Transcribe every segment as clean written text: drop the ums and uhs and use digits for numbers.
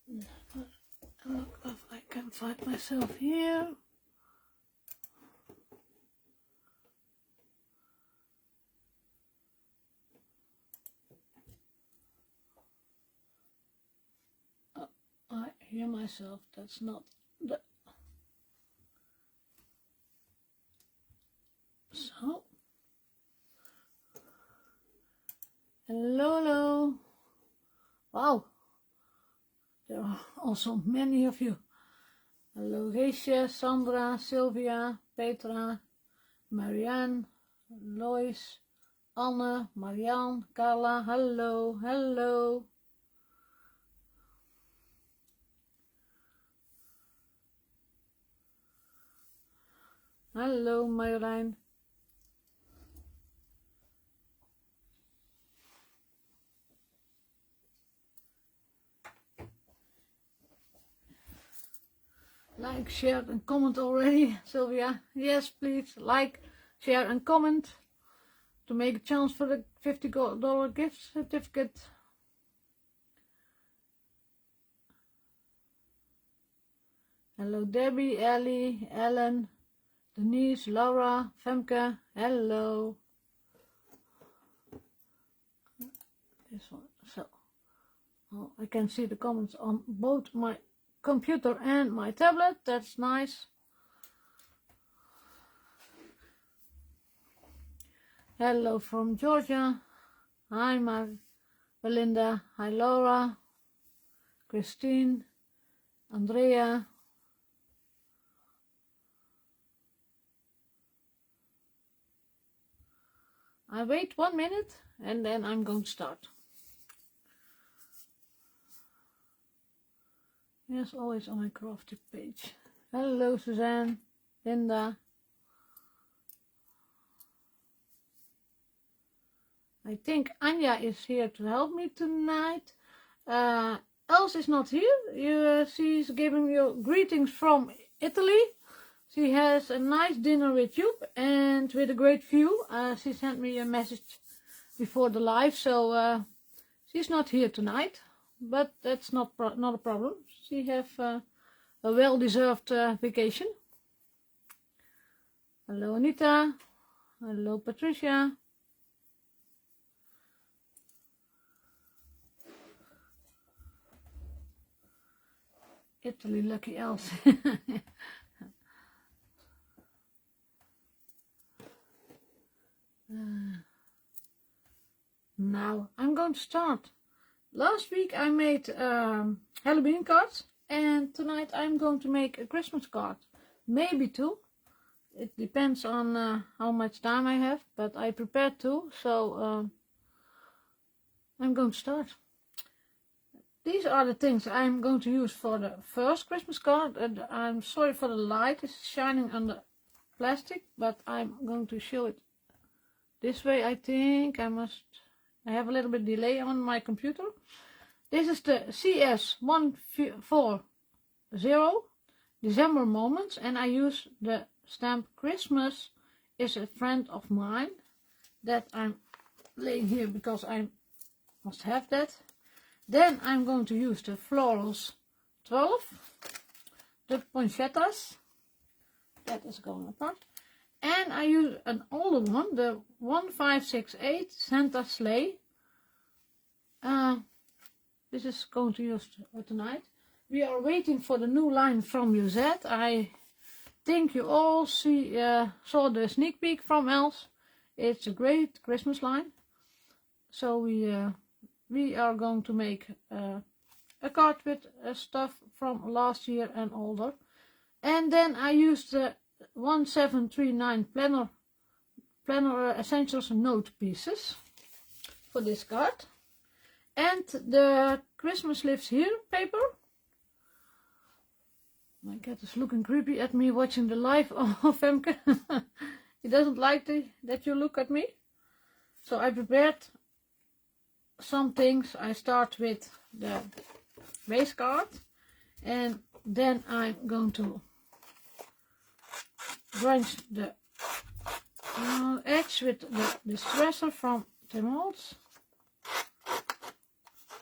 Look if I can find myself here. I hear myself. That's not the. So. Hello, hello. Wow. There are also many of you. Hello, Geisha, Sandra, Sylvia, Petra, Marianne, Lois, Anne, Marianne, Carla. Hello, hello. Hallo Marjolein. Like, share and comment already, Sylvia. Yes, please like, share and comment to make a chance for the $50 gift certificate. Hello Debbie, Ellie, Ellen, Denise, Laura, Femke, hello. This one, so I can see the comments on both my computer and my tablet. That's nice. Hello from Georgia. Hi Belinda. Hi Laura, Christine, Andrea. I wait 1 minute and then I'm going to start. Yes, always on my crafty page. Hello Suzanne, Linda. I think Anja is here to help me tonight. Els is not here. She's giving you greetings from Italy. She has a nice dinner with you and with a great view. She sent me a message before the live, so she's not here tonight, but that's not a problem. She have a well-deserved vacation. Hello Anita. Hello Patricia. Italy, lucky Els. Now I'm going to start. Last week I made Halloween cards, and tonight I'm going to make a Christmas card, maybe two. It depends on how much time I have, but I prepared two, so I'm going to start. These are the things I'm going to use for the first Christmas card. I'm sorry for the light, it's shining on the plastic, but I'm going to show it this way. I think I have a little bit delay on my computer. This is the CS140 December Moments, and I use the stamp Christmas is a friend of mine that I'm laying here because I must have that. Then I'm going to use the Florals 12, the poinsettias, that is going apart, and I use an older one, the 1568 Santa Sleigh. This is going to use tonight. We are waiting for the new line from Musette. I think you all saw the sneak peek from Els. It's a great Christmas line. So we are going to make a card with stuff from last year and older. And then I used the 1739 planner essentials note pieces for this card. And the Christmas Lives Here paper. My cat is looking creepy at me watching the live of Femke. He doesn't like that you look at me. So I prepared some things. I start with the base card, and then I'm going to branch the edge with the distresser from Tim Holtz.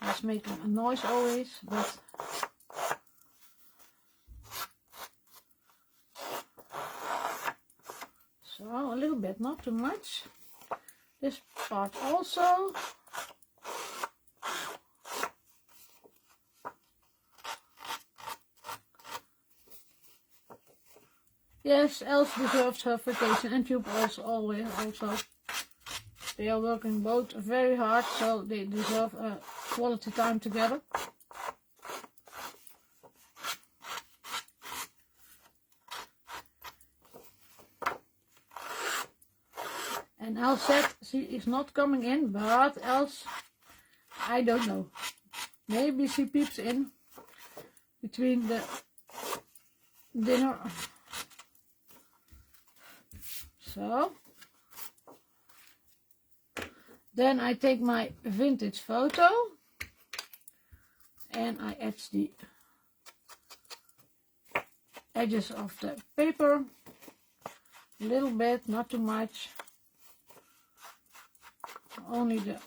It's making a noise always, but a little bit, not too much. This part also. Yes, Els deserves her vacation, and pupils always also. They are working both very hard, so they deserve a quality time together. And Els said she is not coming in, but else, I don't know. Maybe she peeps in between the dinner. So, then I take my vintage photo and I etch the edges of the paper a little bit, not too much. Only the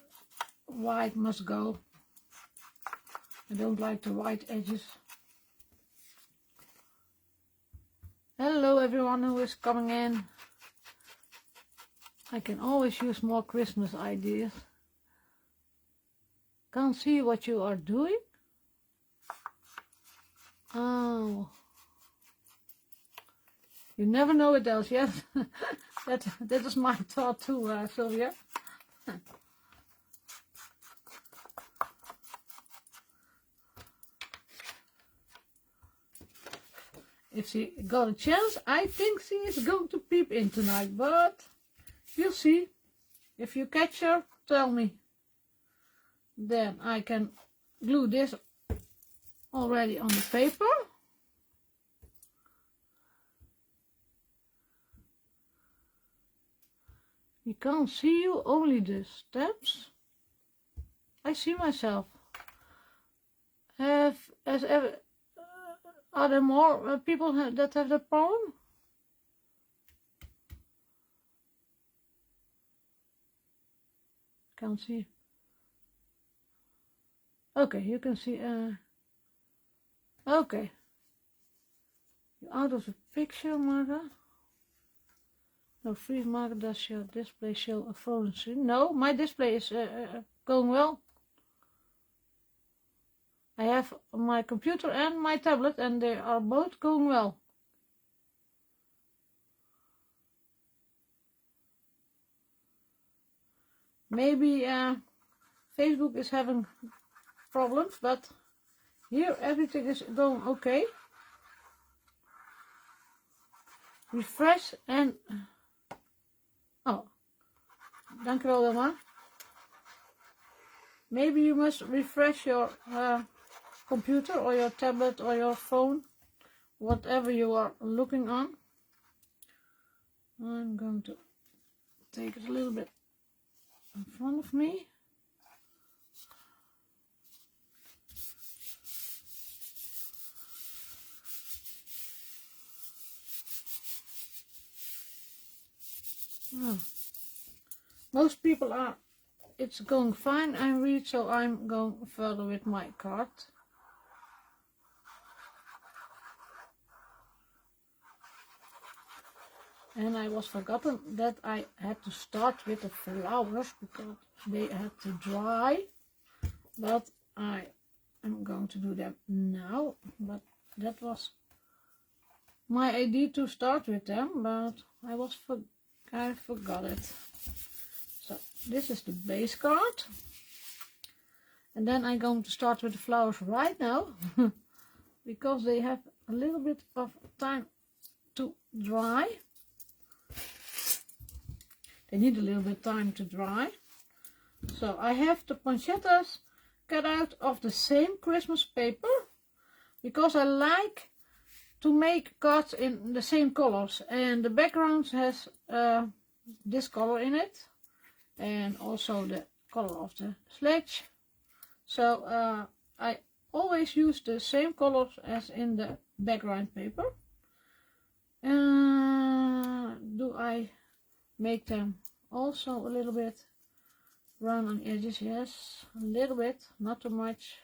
white must go. I don't like the white edges. Hello everyone who is coming in. I can always use more Christmas ideas. Can't see what you are doing. Oh. You never know it else, yes? that is my thought too, Sylvia. If she got a chance, I think she is going to peep in tonight, but you'll see. If you catch her, tell me. Then I can glue this already on the paper. You can't see you, only the steps. I see myself. Are there more people that have the problem? Can't see. Okay, you can see. Okay. You're out of the picture, Marga. No, freeze, Marga, does your display show a frozen screen? No, my display is going well. I have my computer and my tablet and they are both going well. Maybe Facebook is having problems, but here everything is going okay. Refresh and... Oh, dankjewel Wilma. Maybe you must refresh your computer or your tablet or your phone, whatever you are looking on. I'm going to take it a little bit in front of me. Oh. Most people are, it's going fine, I read, so I'm going further with my card. And I was forgotten that I had to start with the flowers because they had to dry. But I am going to do them now. But that was my idea to start with them, but I forgot it. So this is the base card. And then I'm going to start with the flowers right now because they have a little bit of time to dry. They need a little bit of time to dry. So I have the poinsettias cut out of the same Christmas paper because I like to make cards in the same colors, and the background has this color in it and also the color of the sledge. So I always use the same colors as in the background paper. Do I make them also a little bit brown on the edges? Yes, a little bit, not too much.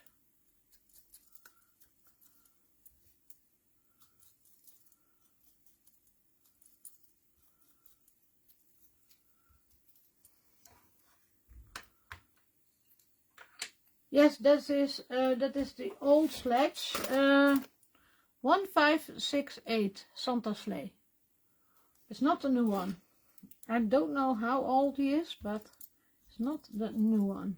Yes, that is the old Sledge 1568 Santa Sleigh. It's not the new one. I don't know how old he is, but it's not the new one.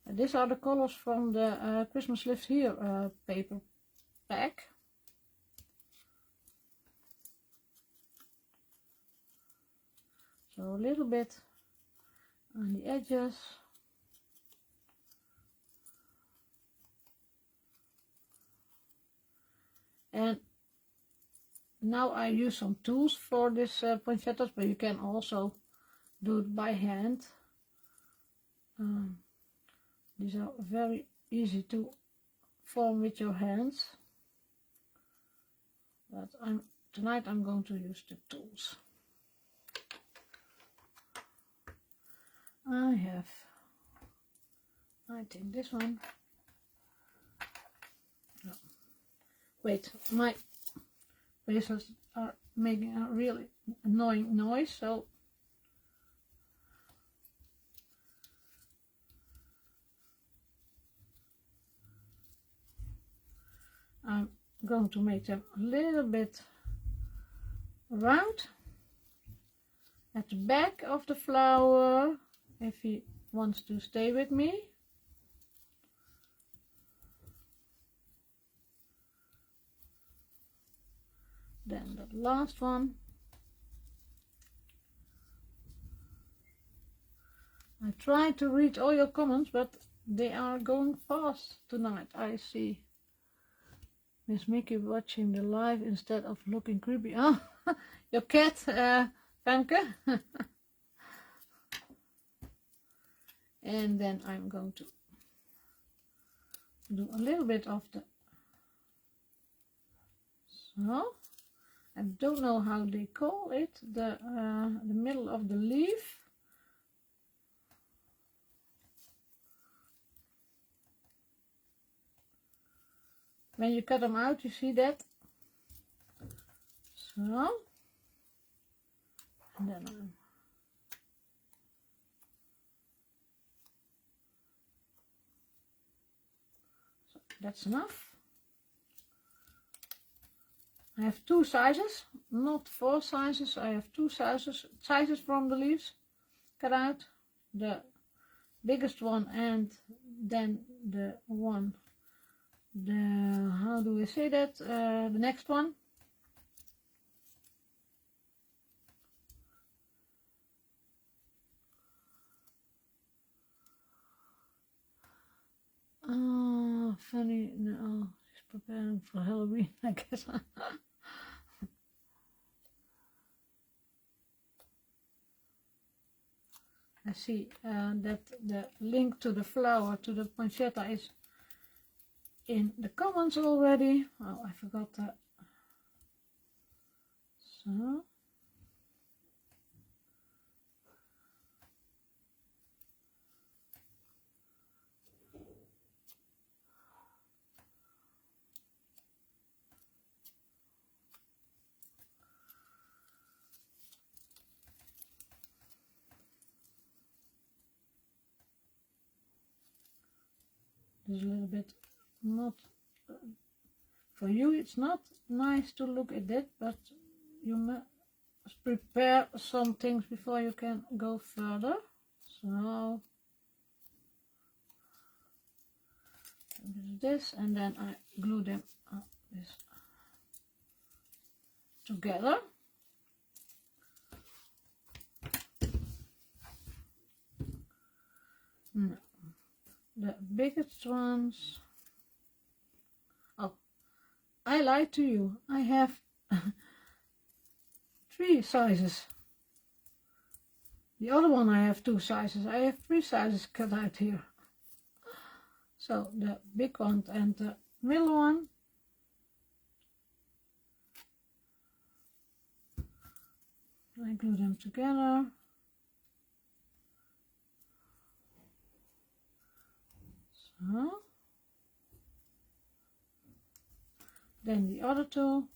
And these are the colors from the Christmas Lives Here paper pack. So a little bit on the edges. And now I use some tools for this poinsettias, but you can also do it by hand. These are very easy to form with your hands. But tonight I'm going to use the tools. I think this one. No. Wait, my bracelets are making a really annoying noise, so I'm going to make them a little bit round at the back of the flower, if he wants to stay with me. Then the last one. I try to read all your comments, but they are going fast tonight. I see Miss Mickey watching the live instead of looking creepy. Oh, your cat, Femke. And then I'm going to do a little bit of the, so I don't know how they call it, the middle of the leaf. When you cut them out, you see that. So, and then so that's enough. I have two sizes, not 4 sizes. I have 2 sizes from the leaves cut out. The biggest one and then the one, how do we say that? The next one. Oh, funny. No, she's preparing for Halloween, I guess. I see that the link to the flower, to the poinsettia, is in the comments already. Oh, I forgot that. So. There's a little bit not, for you it's not nice to look at that, but you must prepare some things before you can go further. So this, and then I glue them this together. No. The biggest ones, oh, I lied to you, I have 3 sizes. The other one I have 2 sizes, I have 3 sizes cut out here. So the big one and the middle one. I glue them together. So then the other two.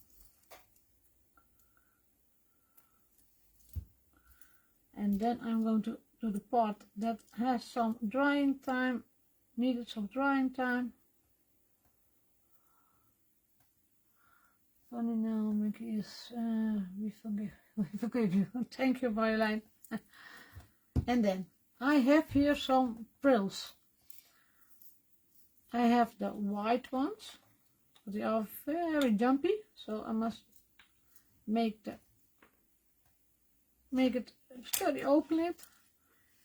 And then I'm going to do the part that has some drying time, needed some drying time. Funny now, Mickey is, we forgive you. Thank you, Marjolein. And then I have here some frills. I have the white ones. They are very jumpy, so I must make it sturdy, open it.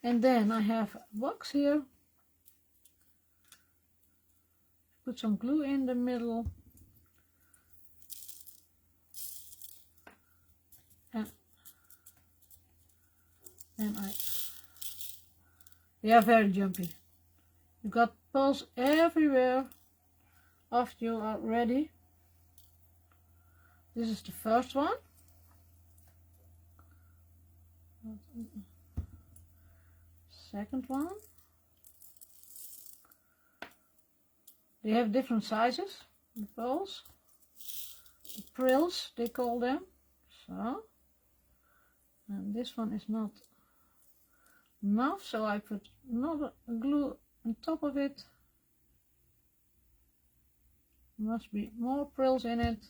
And then I have a box here. Put some glue in the middle. And they are very jumpy. You got pulls everywhere after you are ready. This is the first one. Second one. They have different sizes, the pulls, the frills they call them. So, and this one is not enough, so I put another glue on top of it. Must be more frills in it,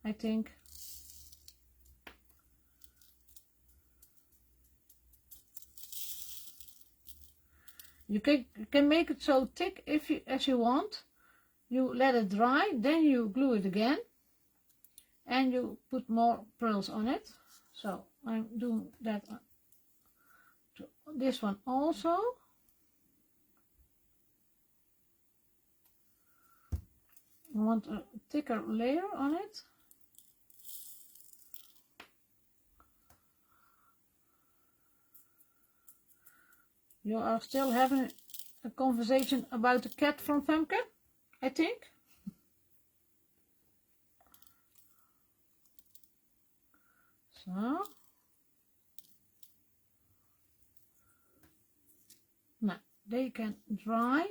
I think. You can make it so thick as you want. You let it dry, then you glue it again, and you put more frills on it. So I'm doing that to this one also. I want a thicker layer on it. You are still having a conversation about the cat from Femke, I think. So. Now, they can dry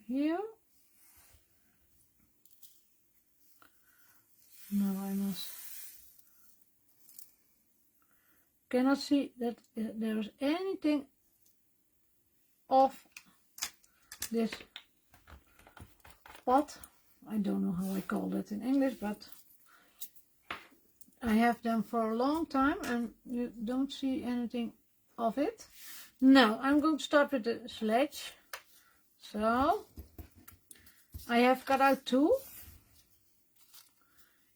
here. Now I cannot see that there is anything off this pot. I don't know how I call that in English, but I have them for a long time and you don't see anything of it. Now I'm going to start with the Sledge. So I have cut out two,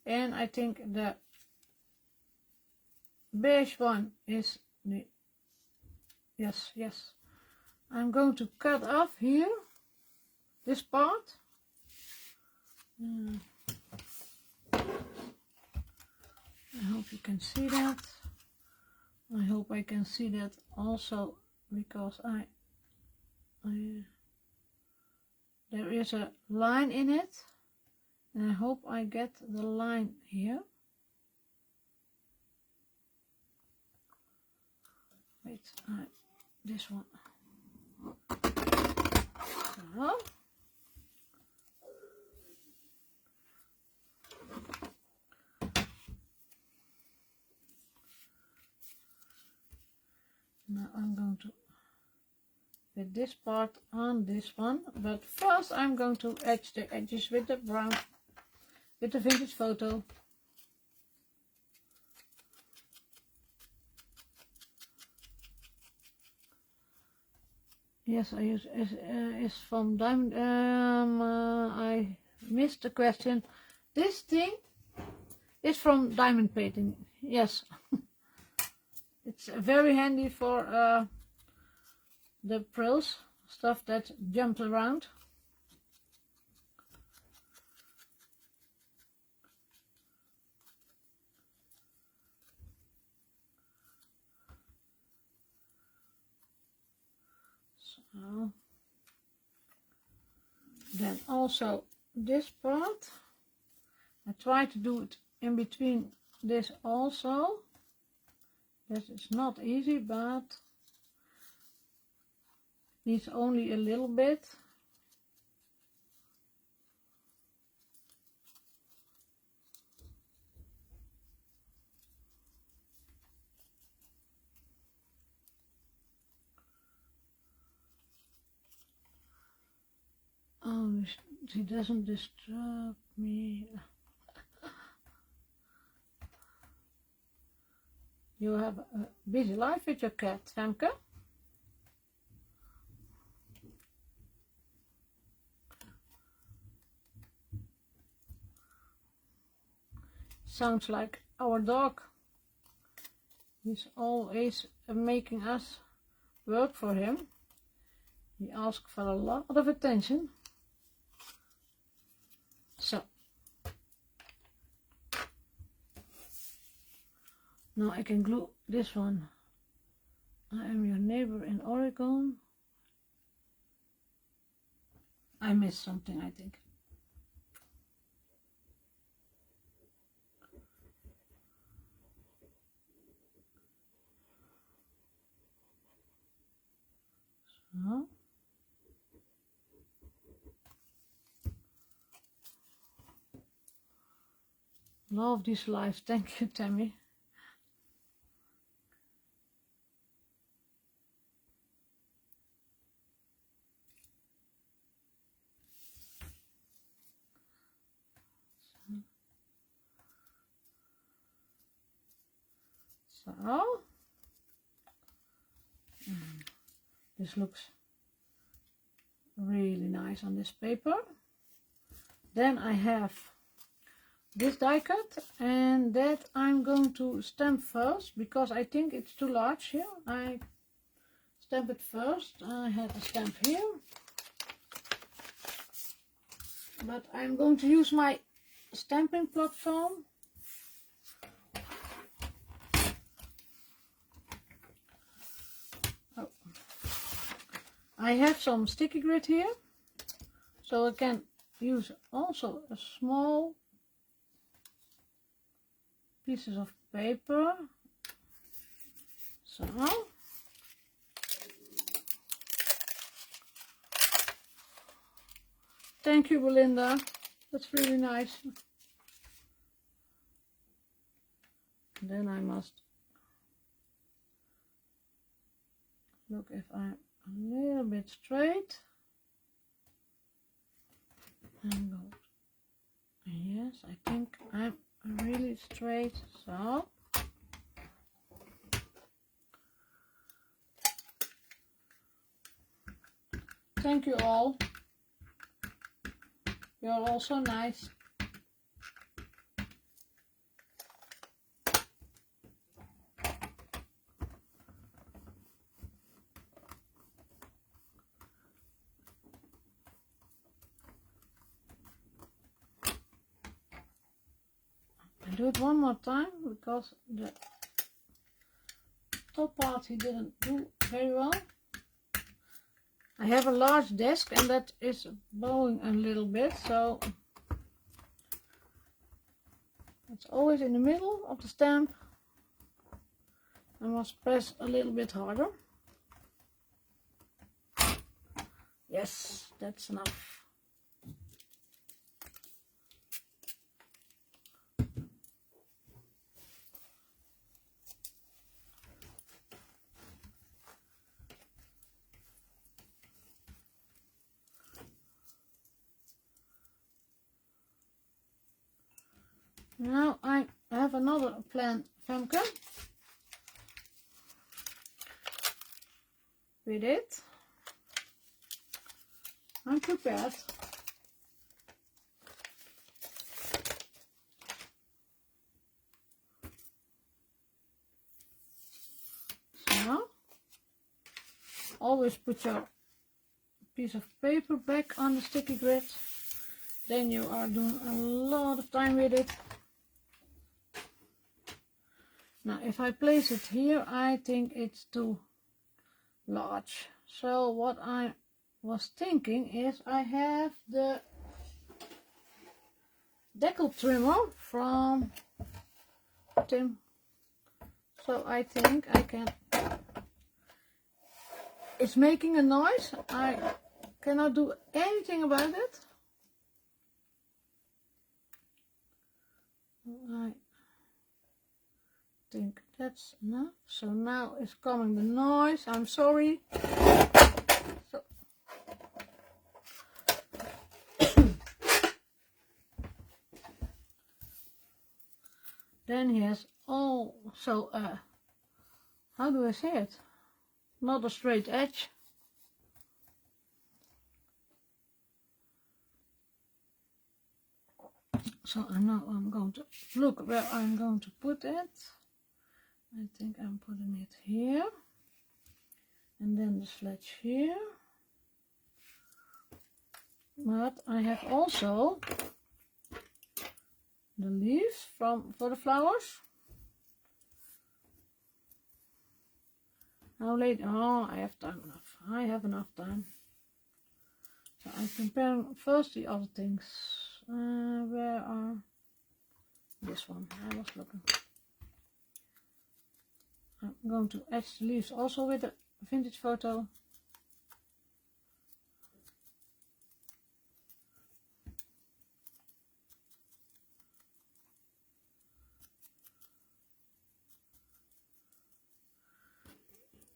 and I think the beige one is the yes. I'm going to cut off here this part. I hope you can see that. I hope I can see that also, because there is a line in it, and I hope I get the line here. Wait, this one. So. Now I'm going to put this part on this one, but first I'm going to etch the edges with the brown, with the vintage photo. Yes, I use is from Diamond. I missed the question. This thing is from Diamond Painting. Yes, it's very handy for the frills, stuff that jumps around. So then also this part, I try to do it in between this also. That is not easy, but needs only a little bit. He doesn't disturb me. You have a busy life with your cat, Femke. Sounds like our dog. He's always making us work for him. He asks for a lot of attention. So, now I can glue this one. I am your neighbor in Oregon. I missed something, I think. So. Love this life. Thank you, Tammy. So, this looks really nice on this paper. Then I have this die cut, and that I'm going to stamp first because I think it's too large here. I stamp it first. I had a stamp here, but I'm going to use my stamping platform. Oh. I have some sticky grid here, so I can use also a small pieces of paper. So, thank you, Belinda. That's really nice. Then I must look if I'm a little bit straight. And go. Yes, I think I'm really straight. So thank you all. You're all so nice. Do it one more time because the top part he didn't do very well. I have a large desk and that is bowing a little bit, so it's always in the middle of the stamp. I must press a little bit harder. Yes, that's enough. Now I have another plan, Femke, with it. I'm prepared. So, always put your piece of paper back on the sticky grid. Then you are doing a lot of time with it. Now if I place it here, I think it's too large. So what I was thinking is I have the decal trimmer from Tim. So I think I can, it's making a noise. I cannot do anything about it. I think that's enough. So now is coming the noise. I'm sorry. So then he has also how do I say it? Not a straight edge. So now I'm going to look where I'm going to put it. I think I'm putting it here. And then the sledge here. But I have also the leaves for the flowers. How late? Oh, I have time enough. I have enough time. So I'm preparing first the other things. Where are this one? I was looking. I'm going to etch the leaves also with a vintage photo.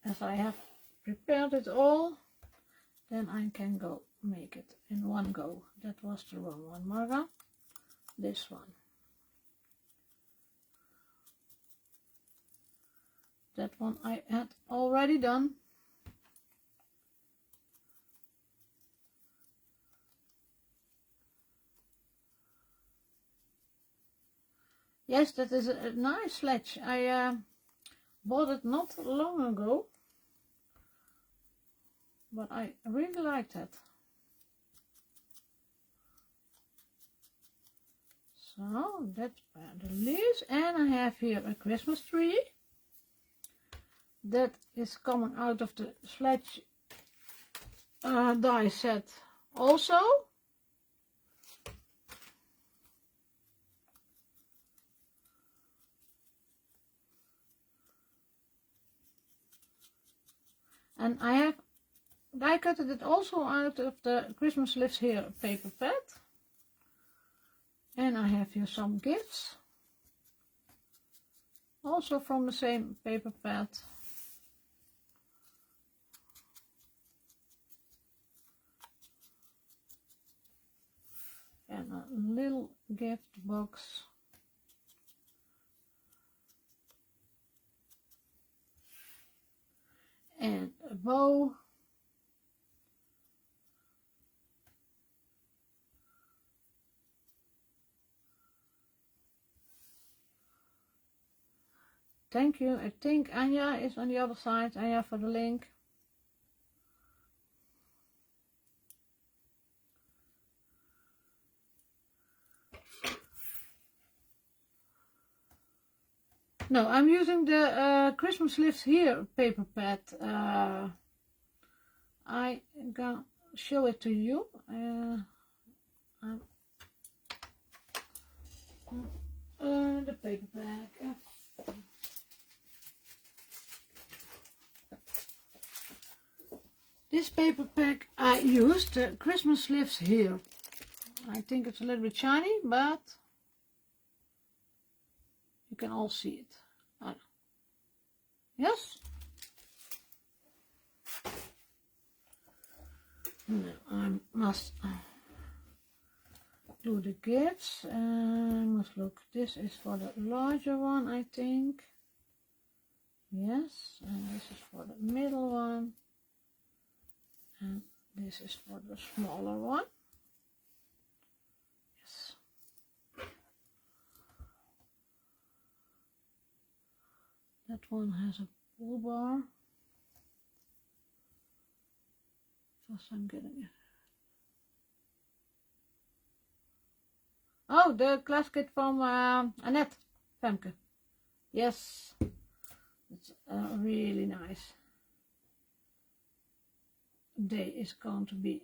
As I have prepared it all, then I can go make it in one go. That was the wrong one, Marga. This one. That one I had already done. Yes, that is a nice sledge. I bought it not long ago, but I really liked it. So that's the leaves, and I have here a Christmas tree that is coming out of the Sledge die set also. And I have die cutted it also out of the Christmas Lives Here paper pad. And I have here some gifts, also from the same paper pad. And a little gift box. And a bow. Thank you. I think Anja is on the other side. Anja for the link. No, I'm using the Christmas Lives Here paper pad. I can show it to you. The paper bag. This paper pack I used, Christmas Lives Here. I think it's a little bit shiny, but you can all see it. Yes? Now I must do the gifts. I must look. This is for the larger one, I think. Yes, and this is for the middle one. And this is for the smaller one. Yes. That one has a pull bar. Just I'm getting it. Oh, the class kit from Annette Femke. Yes, it's really nice. Day is going to be.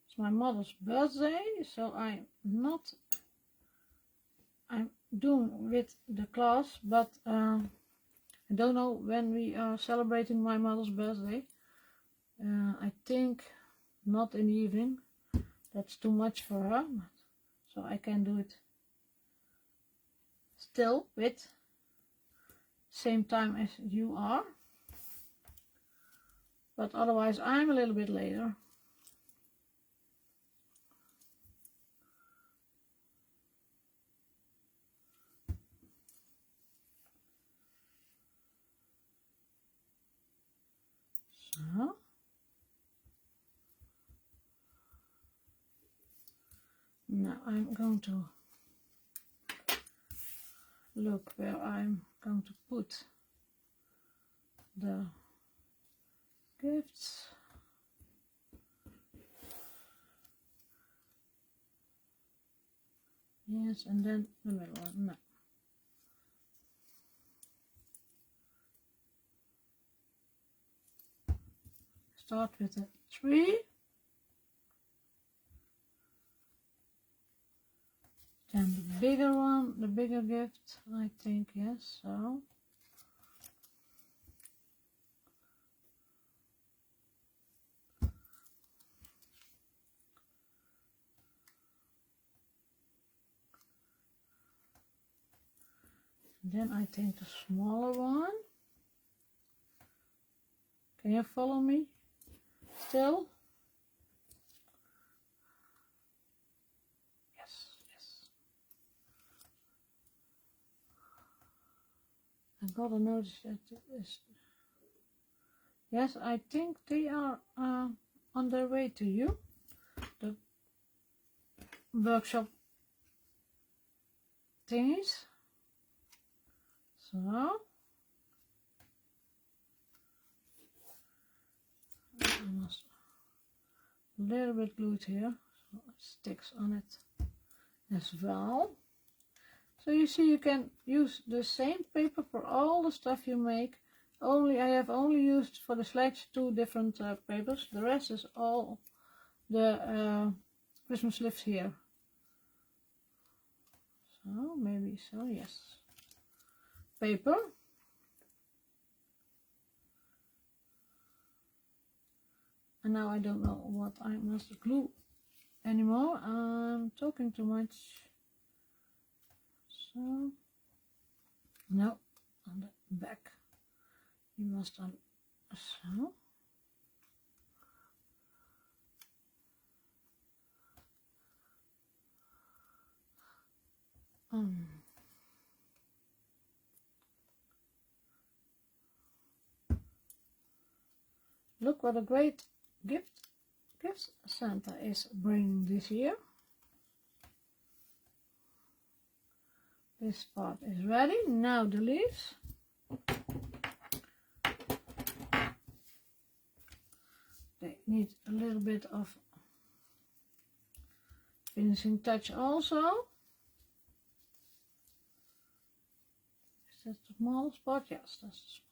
It's my mother's birthday, so I'm doing with the class, but I don't know when we are celebrating my mother's birthday. I think not in the evening. That's too much for her, so I can do it still with same time as you are. But otherwise I'm a little bit later. Now I'm going to look where I'm going to put the gifts. Yes, and then the middle one. No. Start with a tree. Then the bigger one, the bigger gift, I think, yes, so. Then I take the smaller one. Can you follow me still? Yes, yes. I gotta notice that it is. Yes, I think they are on their way to you. The workshop thingies. So. I must a little bit glued here so it sticks on it as well. So you see, you can use the same paper for all the stuff you make. I have only used for the Sledge 2 different papers. The rest is all the Christmas leaves here. So maybe so, yes. Paper. And now I don't know what I must glue anymore. I'm talking too much. So, no, on the back. You must on so. Look what a great gift Santa is bringing this year. This part is ready. Now the leaves. They need a little bit of finishing touch also. Is that the smallest part? Yes, that's the smallest.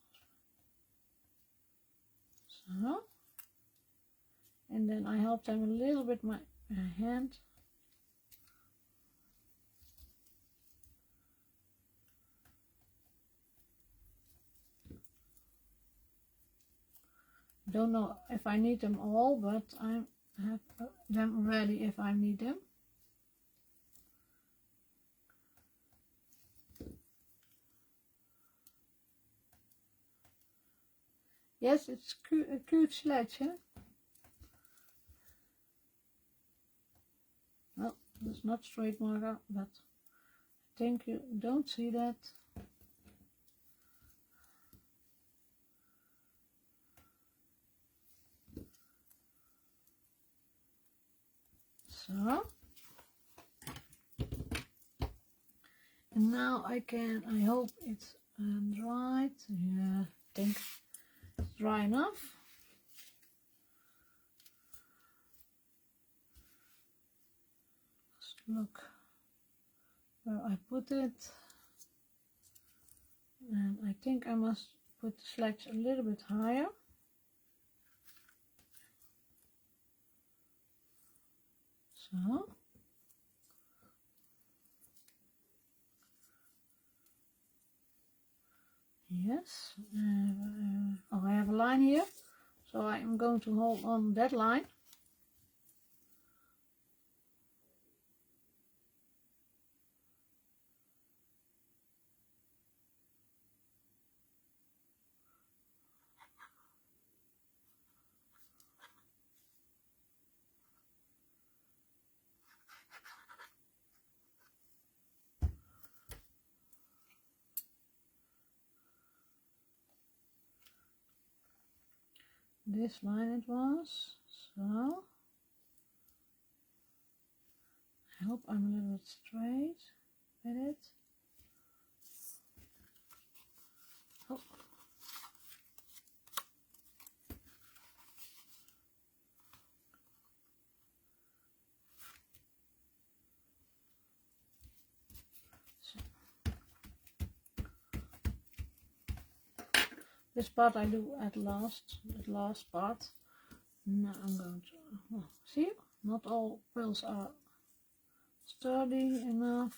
So, and then I help them a little bit with my hand. Don't know if I need them all, but I have them ready if I need them. Yes, it's a cute sledge, huh? Well, it's not straight, Marga, but I think you don't see that. So, and now I hope it's dried. Yeah, I think it's dry enough. Let's look where I put it. And I think I must put the Sledge a little bit higher. So. Yes, I have a line here, so I'm going to hold on that line. This line it was, so I hope I'm a little bit straight with it. Oh. So. This part I do at last, the last part. Now I'm going to, well, see, not all quills are sturdy enough.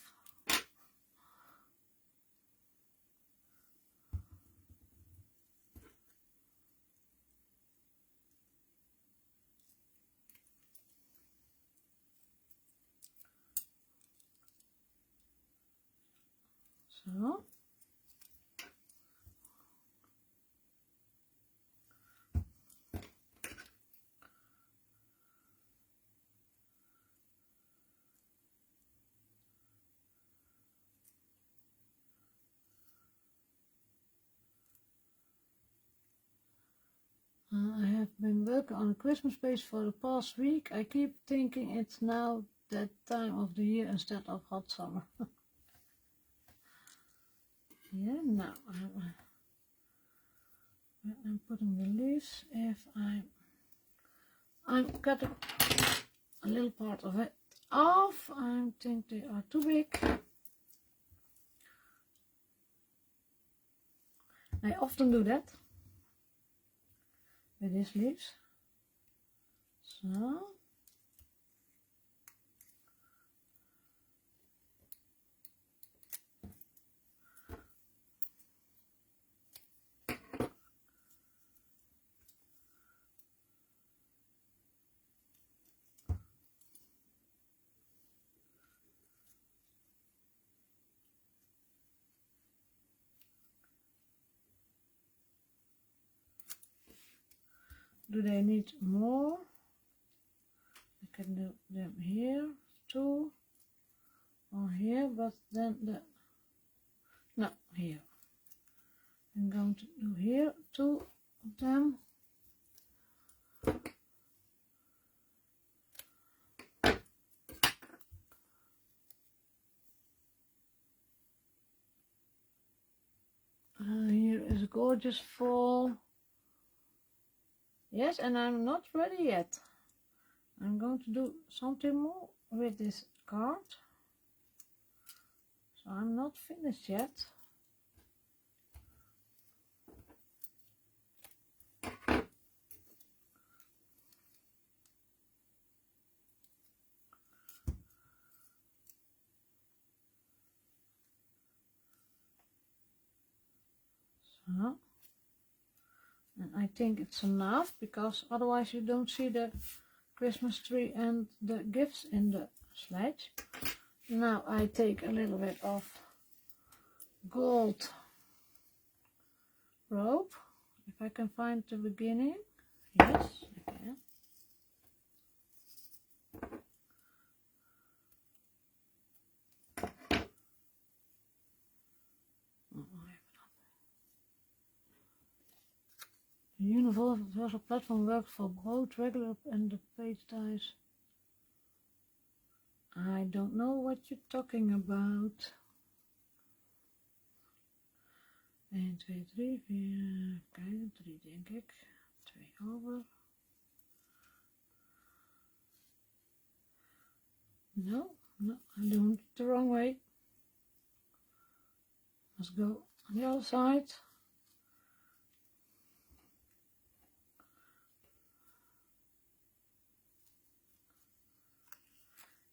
So. I have been working on a Christmas page for the past week. I keep thinking it's now that time of the year instead of hot summer. Yeah, now I'm putting the leaves. If I'm cutting a little part of it off, I think they are too big. I often do that with these leaves. So. Do they need more? I can do them here, two, or here, but then no, here. I'm going to do here, two of them. Here is a gorgeous fall. Yes, and I'm not ready yet. I'm going to do something more with this card. So I'm not finished yet. So, and I think it's enough, because otherwise you don't see the Christmas tree and the gifts in the sledge. Now I take a little bit of gold rope, if I can find the beginning. Yes, I can. The universal platform works for both regular and the page dies. I don't know what you're talking about. 1, 2, 3, 4, kijken, 3 denk ik. 2 over. No, I'm doing it the wrong way. Let's go on the other side.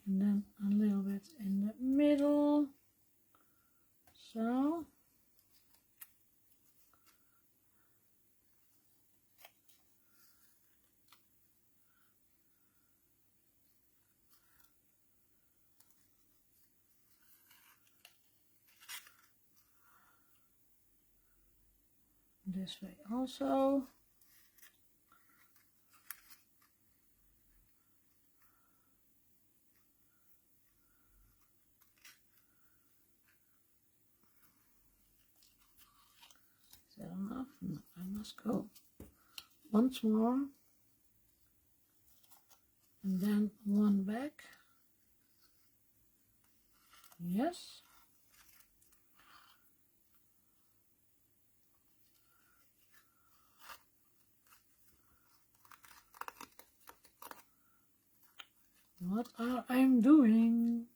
And then a little bit in the middle. So. This way also. Is that enough? No, I must go once more. And then one back. Yes. What are I doing?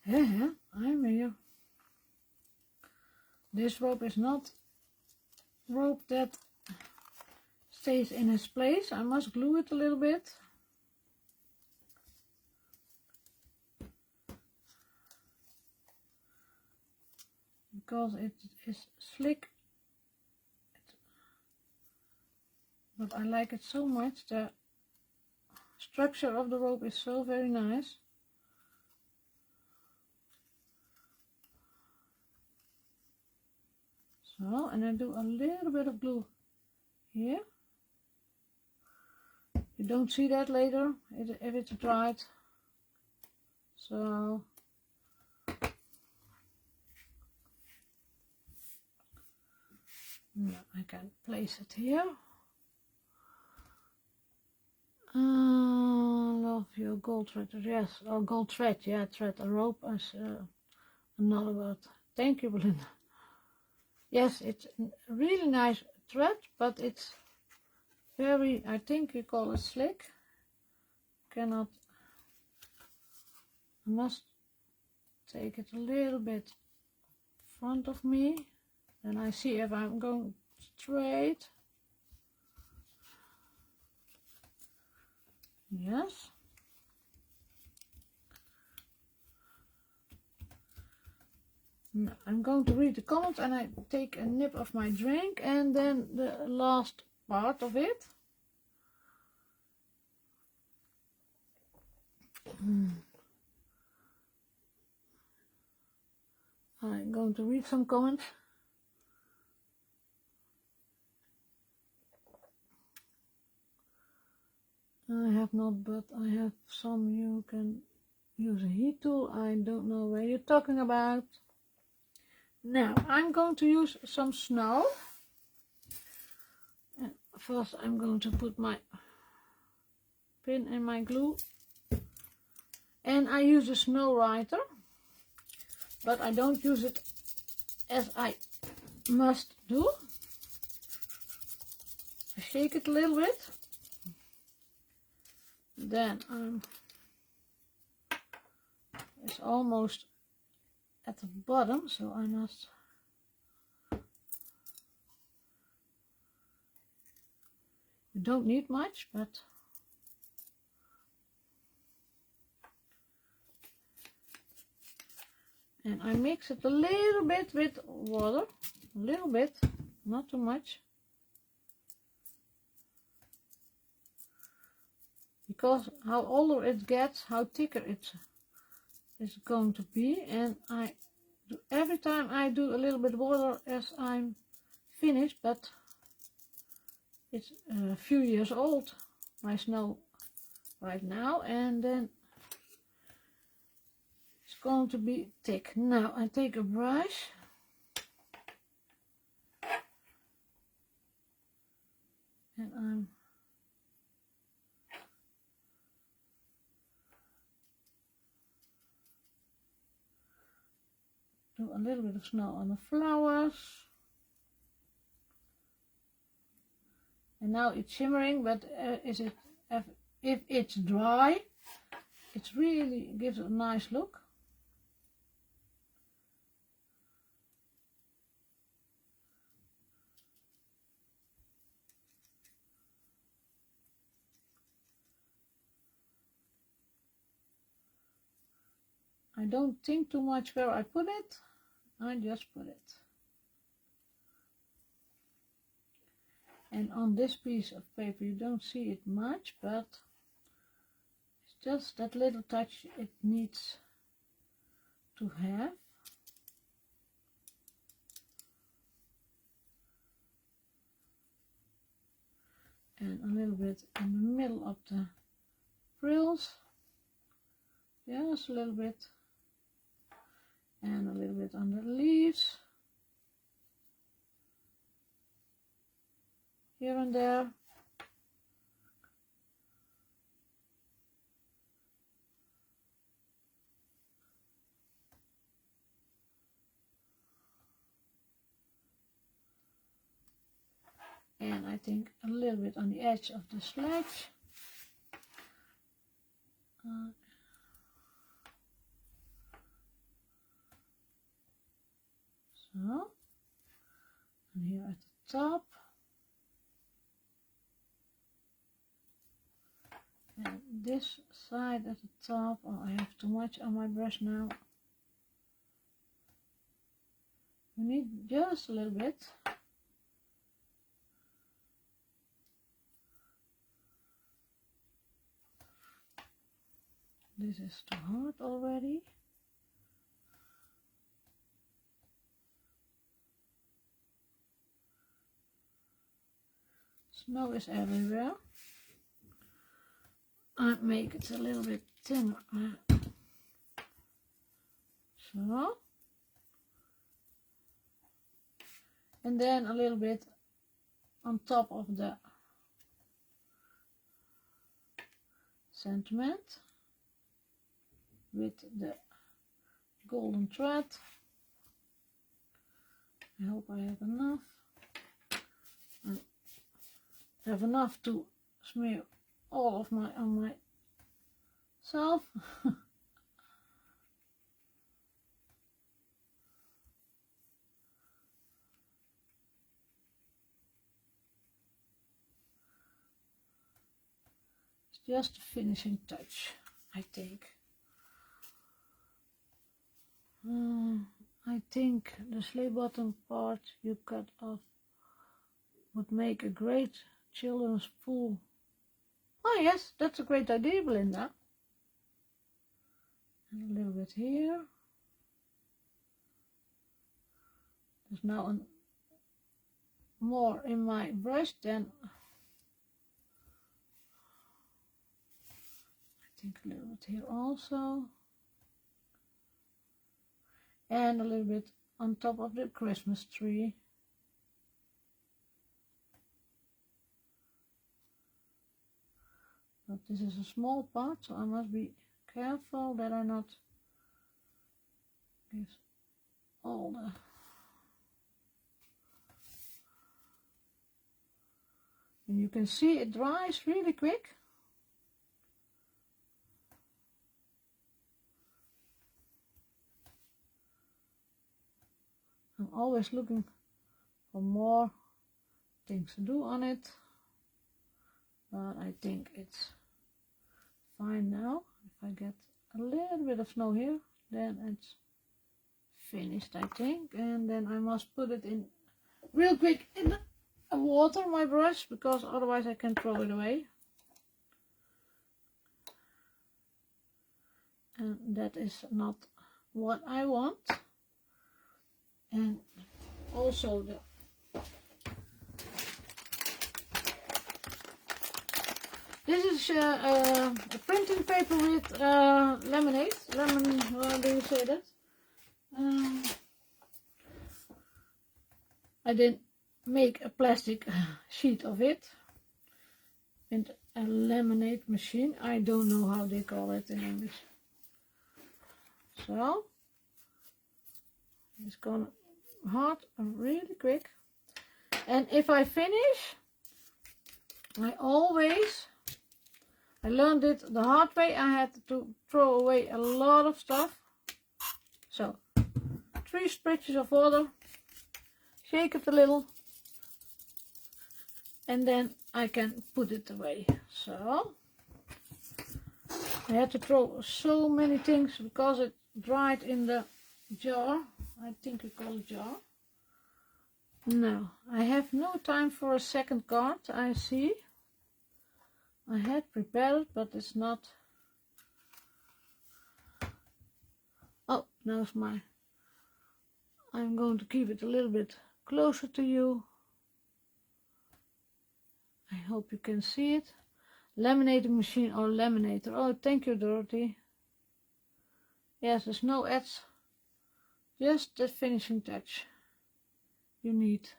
Yeah, I'm here. This rope is not rope that stays in its place. I must glue it a little bit. Because it is slick. But I like it so much. The structure of the rope is so very nice. So, and I do a little bit of glue here. You don't see that later if it's dried. So, now I can place it here. Love your gold thread. Yes, or gold thread. Yeah, thread. A rope is another word. Thank you, Belinda. Yes, it's a really nice thread, but it's very, I think you call it slick. Cannot, I must take it a little bit in front of me. Then I see if I'm going straight. Yes. Now I'm going to read the comments and I take a nip of my drink and then the last part of it. I'm going to read some comments. I have not, but I have some. You can use a heat tool. I don't know where you're talking about. Now I'm going to use some snow. And first I'm going to put my pin and my glue. And I use a snow writer, but I don't use it as I must do. I shake it a little bit. Then it's almost at the bottom, so I must you don't need much, but and I mix it a little bit with water, a little bit, not too much. Because how older it gets, how thicker it is going to be, and I do every time I do a little bit water as I'm finished, but it's a few years old, my snow right now, and then it's going to be thick. Now I take a brush and I'm do a little bit of snow on the flowers. And now it's shimmering, but if it's dry, it really gives a nice look. I don't think too much where I put it, I just put it. And on this piece of paper you don't see it much, but it's just that little touch it needs to have. And a little bit in the middle of the frills, just a little bit. and a little bit on the leaves, here and there. And I think a little bit on the edge of the sledge. So, and here at the top. And this side at the top, oh, I have too much on my brush now. We need just a little bit. This is too hard already. Snow is everywhere. I make it a little bit thinner. So. And then a little bit on top of the sentiment with the golden thread. I hope I have enough. I have enough to smear all of my on myself. It's just a finishing touch, I think. I think the sleigh bottom part you cut off would make a great children's pool. Oh yes, that's a great idea, Belinda. And a little bit here. There's now more in my brush than I think a little bit here also. And a little bit on top of the Christmas tree. But this is a small part, so I must be careful that I not give all the and you can see it dries really quick. I'm always looking for more things to do on it, but I think it's fine now. If I get a little bit of snow here, then it's finished, I think. And then I must put it in real quick in the water, my brush, because otherwise I can throw it away. And that is not what I want. And also this is a printing paper with laminate. How do you say that? I didn't make a plastic sheet of it. And a laminate machine. I don't know how they call it in English. So it's gonna hard really quick. And if I finish, I learned it the hard way. I had to throw away a lot of stuff. So 3 spritches of water, shake it a little, and then I can put it away. So I had to throw so many things because it dried in the jar. I think you call it jar. No, I have no time for a second card, I see. I had prepared it, but it's not. Oh, now's my. I'm going to keep it a little bit closer to you. I hope you can see it. Laminating machine or laminator. Oh, thank you, Dorothy. Yes, there's no ads Just the finishing touch you need.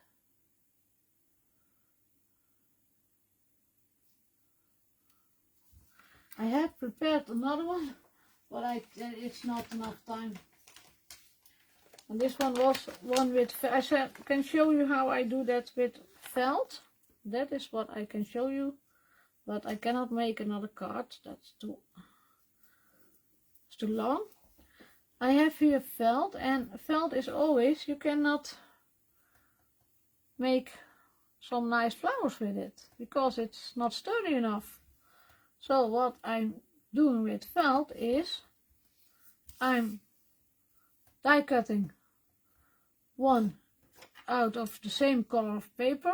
I have prepared another one, but it's not enough time. And this one was one with, I can show you how I do that with felt. That is what I can show you, but I cannot make another card. That's too long. I have here felt, and felt is always, you cannot make some nice flowers with it because it's not sturdy enough. So what I'm doing with felt is I'm die cutting one out of the same color of paper.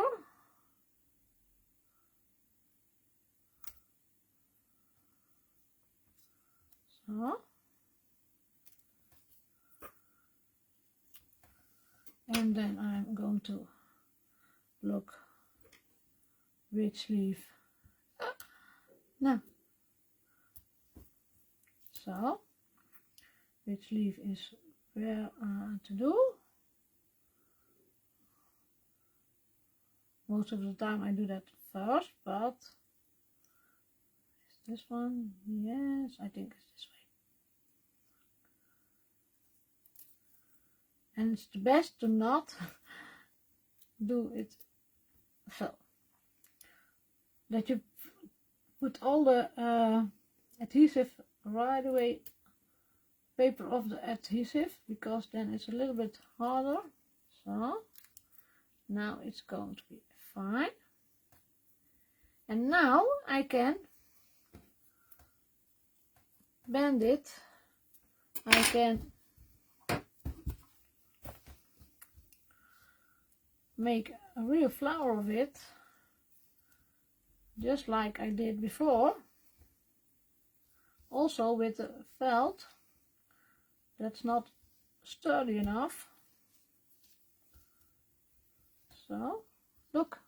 So. And then I'm going to look which leaf. No. So, which leaf is where to do. Most of the time I do that first, but is this one? Yes, I think it's this way. And it's the best to not do it so that you put all the adhesive right away, paper of the adhesive, because then it's a little bit harder. So now it's going to be fine. And now I can bend it. I can make a real flower of it, just like I did before, also with the felt that's not sturdy enough. So look,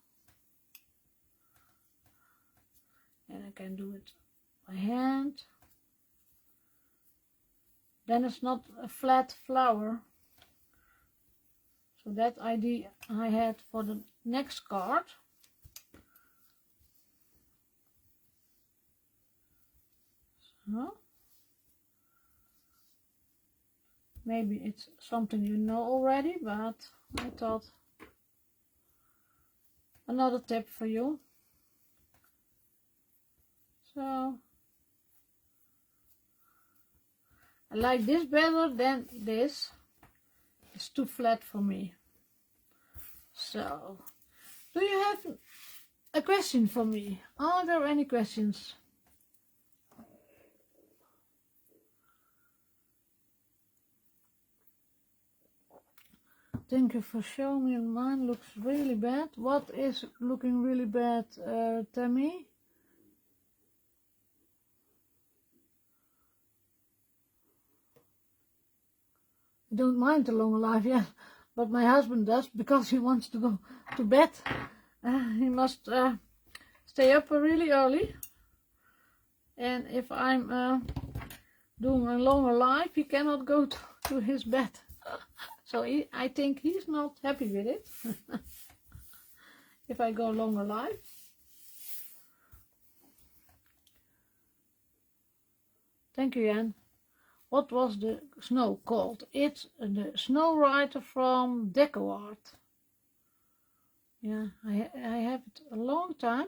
and I can do it by hand. Then it's not a flat flower. So that idea I had for the next card. So maybe it's something you know already, but I thought another tip for you. So I like this better than this. It's too flat for me. So, do you have a question for me? Are there any questions? Thank you for showing me. Mine looks really bad. What is looking really bad, Tammy? I don't mind the longer life, yeah, but my husband does because he wants to go to bed. He must stay up really early, and if I'm doing a longer life, he cannot go to his bed. So I think he's not happy with it if I go longer life. Thank you, Jan. What was the snow called? It's the Snow Writer from Deco Art. Yeah, I have it a long time.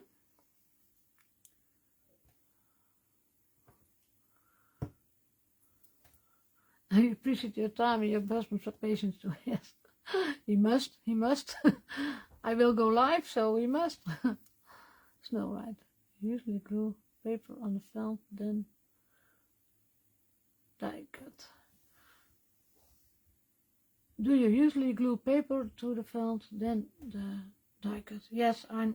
I appreciate your time and your husband's patience too. Yes, he must. I will go live, so he must. Snow Writer. Usually glue paper on the felt, then die cut. Do you usually glue paper to the felt, then the die cut? Yes, I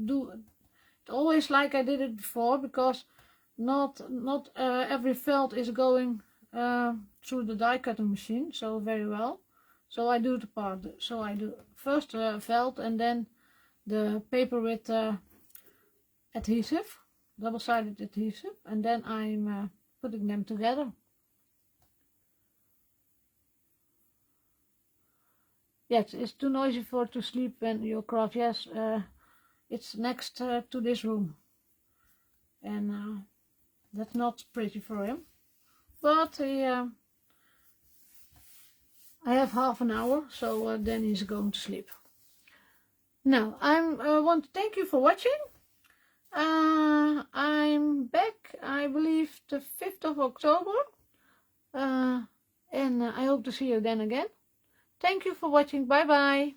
do it always like I did it before, because not every felt is going through the die cutting machine so very well. So I do the part. So I do first felt and then the paper with adhesive, double-sided adhesive, and then I'm putting them together. Yes, it's too noisy for to sleep when you craft. Yes, it's next to this room, and that's not pretty for him. But I have half an hour, so then he's going to sleep. Now, I want to thank you for watching. I'm back, I believe, the 5th of October. And I hope to see you then again. Thank you for watching. Bye bye.